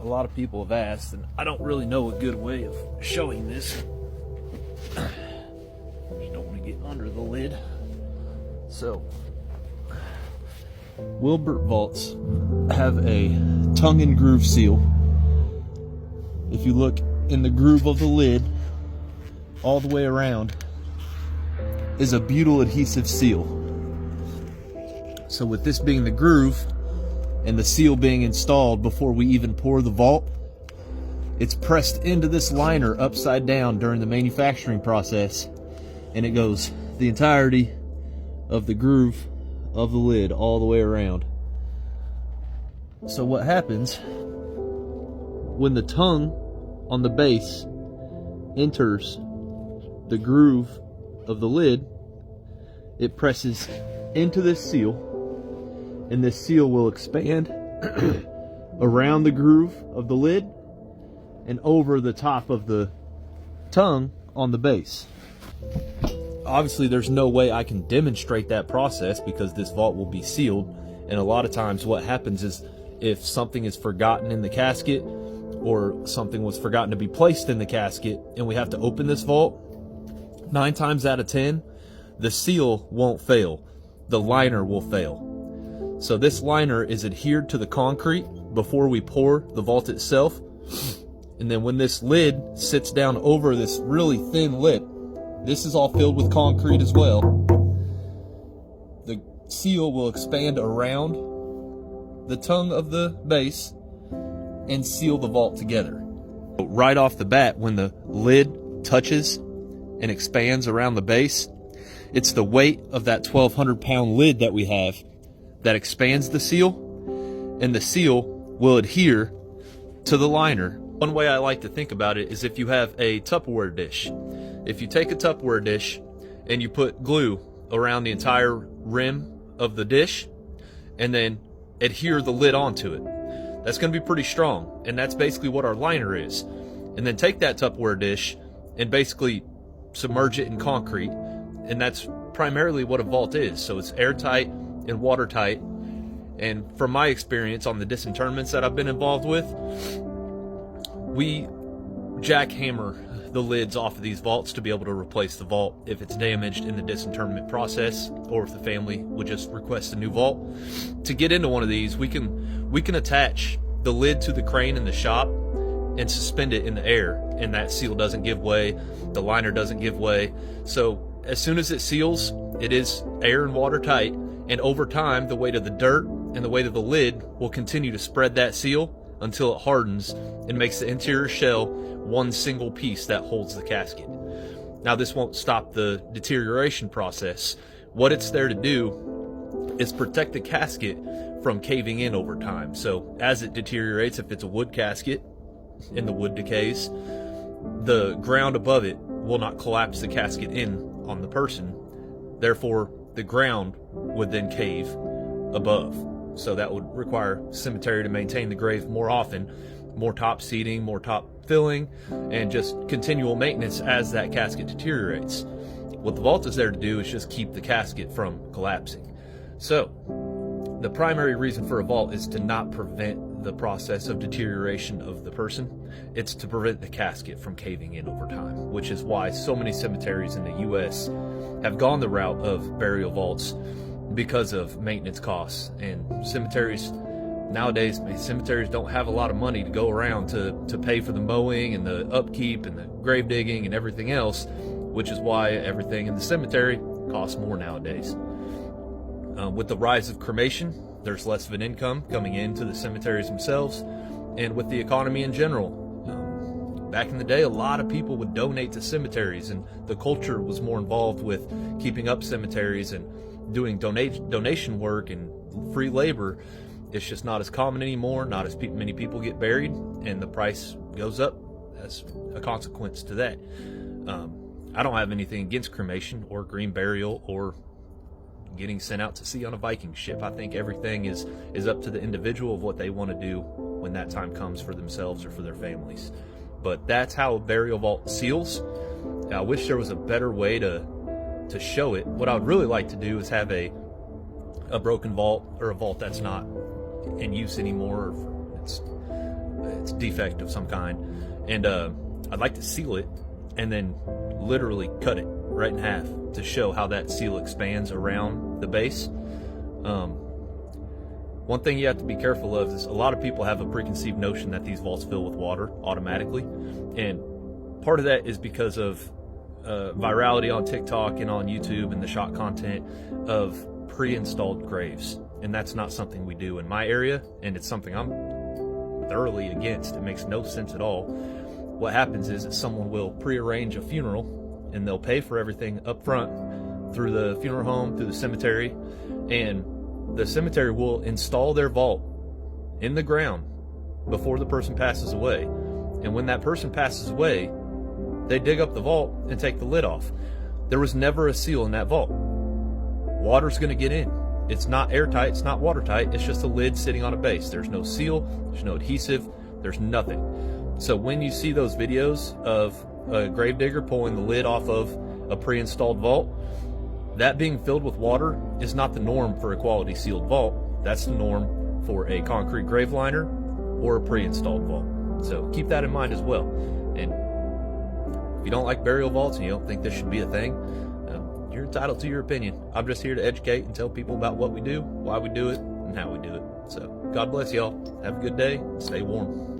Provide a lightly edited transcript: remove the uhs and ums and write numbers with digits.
a lot of people have asked, and I don't really know a good way of showing this. Just don't want to get under the lid. So, Wilbert vaults have a tongue and groove seal. If you look in the groove of the lid, all the way around is a butyl adhesive seal. So with this being the groove and the seal being installed before we even pour the vault, it's pressed into this liner upside down during the manufacturing process, and it goes the entirety of the groove of the lid all the way around. So what happens when the tongue on the base enters the groove of the lid, it presses into this seal, and this seal will expand around the groove of the lid and over the top of the tongue on the base. Obviously there's no way I can demonstrate that process because this vault will be sealed, and a lot of times what happens is if something is forgotten in the casket or something was forgotten to be placed in the casket and we have to open this vault, 9 times out of 10 the seal won't fail, the liner will fail. So this liner is adhered to the concrete before we pour the vault itself, and then when this lid sits down over this really thin lip, this is all filled with concrete as well, the seal will expand around the tongue of the base and seal the vault together. Right off the bat, when the lid touches and expands around the base, it's the weight of that 1,200 pound lid that we have that expands the seal, and the seal will adhere to the liner. One way I like to think about it is if you have a Tupperware dish. If you take a Tupperware dish and you put glue around the entire rim of the dish and then adhere the lid onto it, that's going to be pretty strong, and that's basically what our liner is. And then take that Tupperware dish and basically submerge it in concrete, and that's primarily what a vault is. So it's airtight and watertight, and from my experience on the disinterments that I've been involved with, we jackhammer the lids off of these vaults to be able to replace the vault if it's damaged in the disinterment process, or if the family would just request a new vault. To get into one of these, we can attach the lid to the crane in the shop and suspend it in the air, and that seal doesn't give way, the liner doesn't give way. So as soon as it seals, it is air and watertight, and over time the weight of the dirt and the weight of the lid will continue to spread that seal until it hardens and makes the interior shell one single piece that holds the casket. Now this won't stop the deterioration process. What it's there to do is protect the casket from caving in over time. So as it deteriorates, if it's a wood casket and the wood decays, the ground above it will not collapse the casket in on the person. Therefore, the ground would then cave above. So that would require cemetery to maintain the grave more often, more top seating, more top filling, and just continual maintenance as that casket deteriorates. What the vault is there to do is just keep the casket from collapsing. So the primary reason for a vault is to not prevent the process of deterioration of the person. It's to prevent the casket from caving in over time, which is why so many cemeteries in the US have gone the route of burial vaults, because of maintenance costs. And cemeteries nowadays, cemeteries don't have a lot of money to go around to pay for the mowing and the upkeep and the grave digging and everything else, which is why everything in the cemetery costs more nowadays. With the rise of cremation, there's less of an income coming into the cemeteries themselves, and with the economy in general. Back in the day, a lot of people would donate to cemeteries, and the culture was more involved with keeping up cemeteries and doing donation work and free labor. It's just not as common anymore. Not as many people get buried, and the price goes up as a consequence to that. I don't have anything against cremation or green burial or getting sent out to sea on a Viking ship. I think everything is up to the individual of what they want to do when that time comes for themselves or for their families. But that's how a burial vault seals. I wish there was a better way to show it. What I would really like to do is have a broken vault, or a vault that's not in use anymore, or it's defect of some kind, and I'd like to seal it and then literally cut it right in half to show how that seal expands around the base. One thing you have to be careful of is a lot of people have a preconceived notion that these vaults fill with water automatically, and part of that is because of virality on TikTok and on YouTube and the shot content of pre-installed graves, and that's not something we do in my area, and it's something I'm thoroughly against. It makes no sense at all. What happens is that someone will pre-arrange a funeral and they'll pay for everything up front through the funeral home, through the cemetery, and the cemetery will install their vault in the ground before the person passes away. And when that person passes away, they dig up the vault and take the lid off. There was never a seal in that vault. Water's going to get in. It's not airtight, it's not watertight, it's just a lid sitting on a base. There's no seal, there's no adhesive, there's nothing. So when you see those videos of a gravedigger pulling the lid off of a pre-installed vault, that being filled with water is not the norm for a quality sealed vault. That's the norm for a concrete grave liner or a pre-installed vault. So keep that in mind as well. And if you don't like burial vaults and you don't think this should be a thing, you're entitled to your opinion. I'm just here to educate and tell people about what we do, why we do it, and how we do it. So God bless y'all. Have a good day. Stay warm.